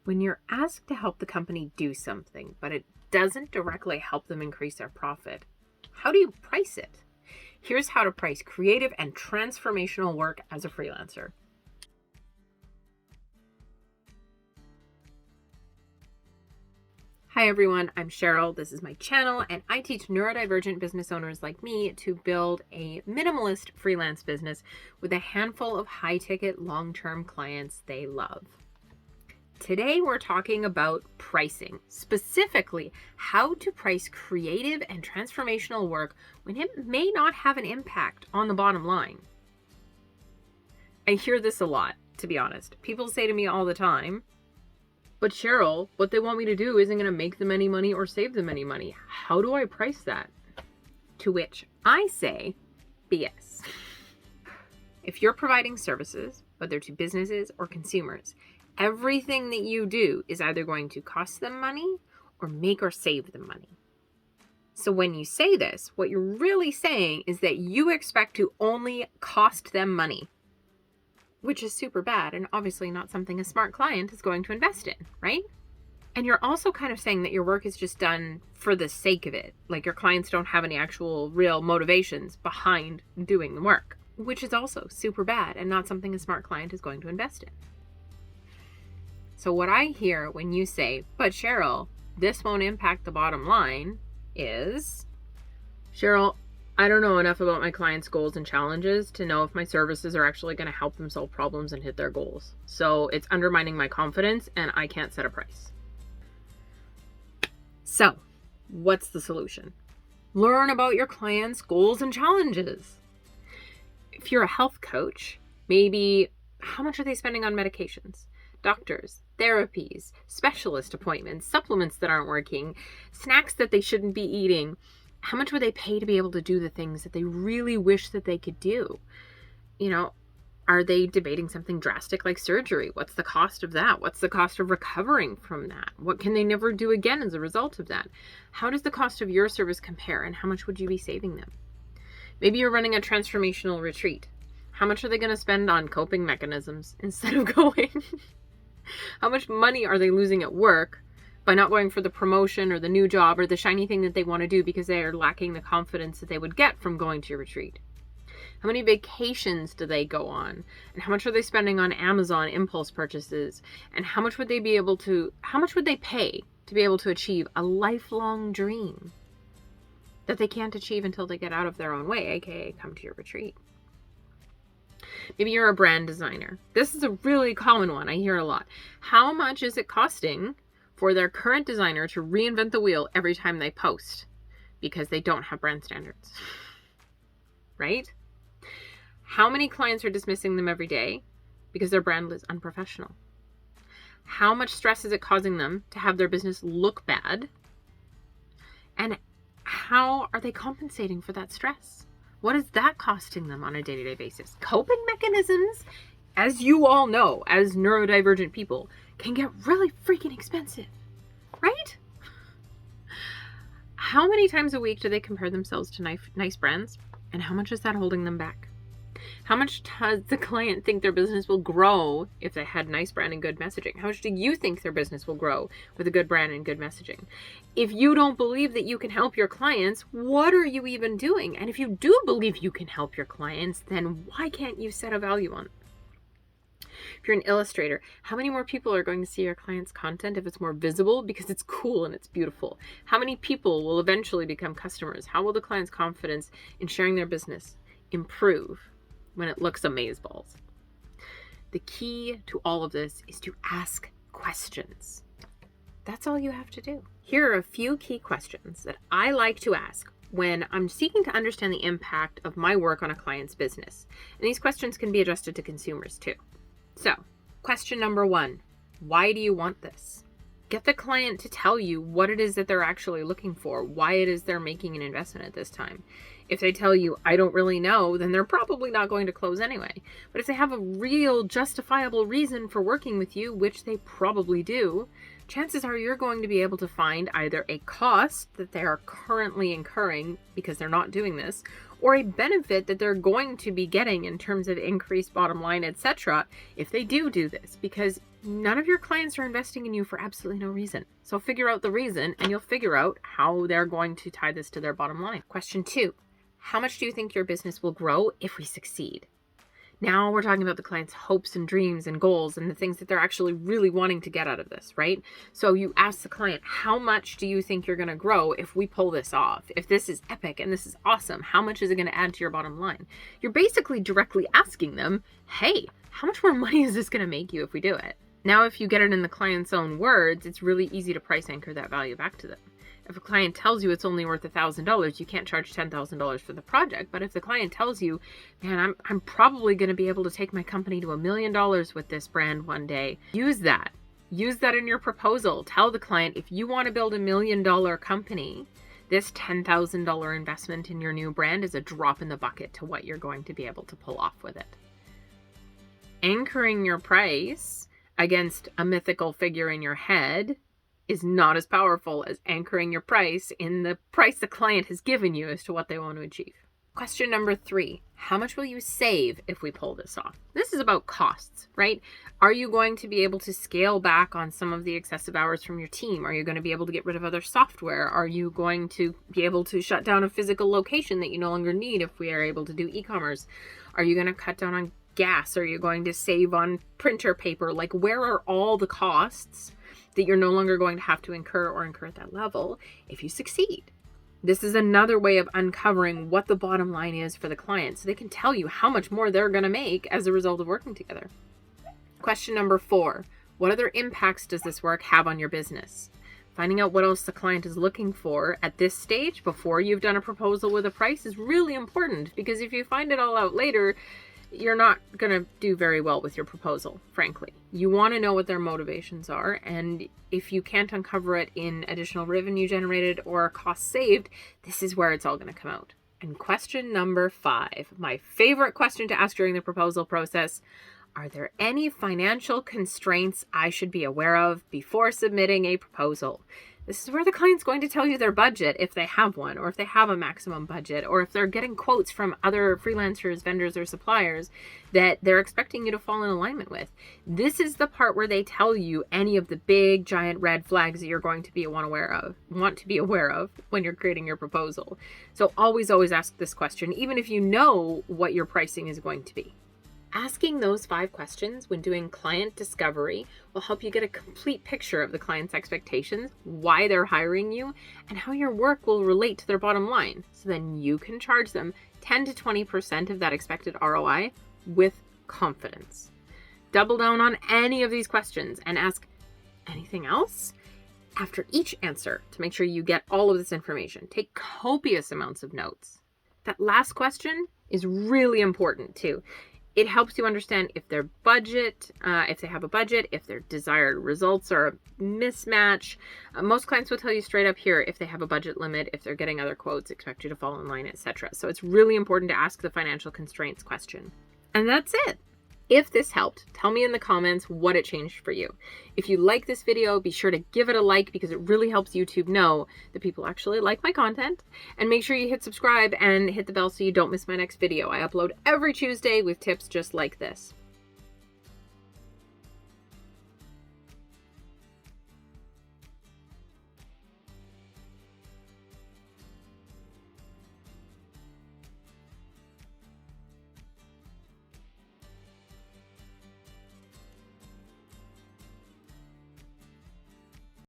When you're asked to help the company do something, but it doesn't directly help them increase their profit, how do you price it? Here's how to price creative and transformational work as a freelancer. Hi everyone, I'm Cheryl. This is my channel, and I teach neurodivergent business owners like me to build a minimalist freelance business with a handful of high-ticket, long-term clients they love. Today we're talking about pricing, specifically how to price creative and transformational work when it may not have an impact on the bottom line. I hear this a lot, to be honest. People say to me all the time, but Cheryl, what they want me to do isn't going to make them any money or save them any money. How do I price that? To which I say, BS. If you're providing services, whether to businesses or consumers, everything that you do is either going to cost them money or make or save them money. So when you say this, what you're really saying is that you expect to only cost them money, which is super bad and obviously not something a smart client is going to invest in, right? And you're also kind of saying that your work is just done for the sake of it. Like your clients don't have any actual real motivations behind doing the work, which is also super bad and not something a smart client is going to invest in. So what I hear when you say, but Cheryl, this won't impact the bottom line is, Cheryl, I don't know enough about my clients' goals and challenges to know if my services are actually going to help them solve problems and hit their goals. So it's undermining my confidence and I can't set a price. So what's the solution? Learn about your clients' goals and challenges. If you're a health coach, maybe how much are they spending on medications, doctors, therapies, specialist appointments, supplements that aren't working, snacks that they shouldn't be eating? How much would they pay to be able to do the things that they really wish that they could do? You know, are they debating something drastic like surgery? What's the cost of that? What's the cost of recovering from that? What can they never do again as a result of that? How does the cost of your service compare, and how much would you be saving them? Maybe you're running a transformational retreat. How much are they going to spend on coping mechanisms instead of going? How much money are they losing at work by not going for the promotion or the new job or the shiny thing that they want to do because they are lacking the confidence that they would get from going to your retreat? How many vacations do they go on? And how much are they spending on Amazon impulse purchases? And how much would they pay to be able to achieve a lifelong dream that they can't achieve until they get out of their own way, aka come to your retreat? Maybe you're a brand designer. This is a really common one. I hear a lot. How much is it costing for their current designer to reinvent the wheel every time they post because they don't have brand standards? Right? How many clients are dismissing them every day because their brand is unprofessional? How much stress is it causing them to have their business look bad? And how are they compensating for that stress? What is that costing them on a day-to-day basis? Coping mechanisms, as you all know, as neurodivergent people, can get really freaking expensive, right? How many times a week do they compare themselves to nice brands? And how much is that holding them back? How much does the client think their business will grow if they had nice brand and good messaging? How much do you think their business will grow with a good brand and good messaging? If you don't believe that you can help your clients, what are you even doing? And if you do believe you can help your clients, then why can't you set a value on it? If you're an illustrator, how many more people are going to see your client's content if it's more visible because it's cool and it's beautiful? How many people will eventually become customers? How will the client's confidence in sharing their business improve when it looks amazeballs? The key to all of this is to ask questions. That's all you have to do. Here are a few key questions that I like to ask when I'm seeking to understand the impact of my work on a client's business. And these questions can be adjusted to consumers too. So, question number 1, why do you want this? Get the client to tell you what it is that they're actually looking for, why it is they're making an investment at this time. If they tell you, I don't really know, then they're probably not going to close anyway. But if they have a real justifiable reason for working with you, which they probably do, chances are you're going to be able to find either a cost that they are currently incurring because they're not doing this, or a benefit that they're going to be getting in terms of increased bottom line, etc., if they do this. Because None of your clients are investing in you for absolutely no reason. So figure out the reason and you'll figure out how they're going to tie this to their bottom line. Question 2, how much do you think your business will grow if we succeed? Now we're talking about the client's hopes and dreams and goals and the things that they're actually really wanting to get out of this, right? So you ask the client, how much do you think you're going to grow if we pull this off? If this is epic and this is awesome, how much is it going to add to your bottom line? You're basically directly asking them, hey, how much more money is this going to make you if we do it? Now, if you get it in the client's own words, it's really easy to price anchor that value back to them. If a client tells you it's only worth $1,000, you can't charge $10,000 for the project. But if the client tells you, man, I'm probably going to be able to take my company to $1 million with this brand one day, use that. Use that in your proposal. Tell the client, if you want to build $1 million company, this $10,000 investment in your new brand is a drop in the bucket to what you're going to be able to pull off with it. Anchoring your price against a mythical figure in your head is not as powerful as anchoring your price in the price the client has given you as to what they want to achieve. Question number 3, how much will you save if we pull this off? This is about costs, right? Are you going to be able to scale back on some of the excessive hours from your team? Are you going to be able to get rid of other software? Are you going to be able to shut down a physical location that you no longer need if we are able to do e-commerce? Are you going to cut down on gas? Are you going to save on printer paper? Like, where are all the costs that you're no longer going to have to incur at that level if you succeed? This is another way of uncovering what the bottom line is for the client so they can tell you how much more they're going to make as a result of working together. Question number 4, what other impacts does this work have on your business? Finding out what else the client is looking for at this stage before you've done a proposal with a price is really important, because if you find it all out later, you're not going to do very well with your proposal, frankly. You want to know what their motivations are, and if you can't uncover it in additional revenue generated or cost saved, this is where it's all going to come out. And question number 5, my favorite question to ask during the proposal process, are there any financial constraints I should be aware of before submitting a proposal? This is where the client's going to tell you their budget, if they have one, or if they have a maximum budget, or if they're getting quotes from other freelancers, vendors, or suppliers that they're expecting you to fall in alignment with. This is the part where they tell you any of the big, giant red flags that you're going to want to be aware of when you're creating your proposal. So always ask this question, even if you know what your pricing is going to be. Asking those 5 questions when doing client discovery will help you get a complete picture of the client's expectations, why they're hiring you, and how your work will relate to their bottom line. So then you can charge them 10 to 20% of that expected ROI with confidence. Double down on any of these questions and ask anything else after each answer to make sure you get all of this information. Take copious amounts of notes. That last question is really important too. It helps you understand if their budget, if they have a budget, if their desired results are a mismatch. Most clients will tell you straight up here if they have a budget limit, if they're getting other quotes, expect you to fall in line, etc. So it's really important to ask the financial constraints question. And that's it. If this helped, tell me in the comments what it changed for you. If you like this video, be sure to give it a like, because it really helps YouTube know that people actually like my content. And make sure you hit subscribe and hit the bell so you don't miss my next video. I upload every Tuesday with tips just like this.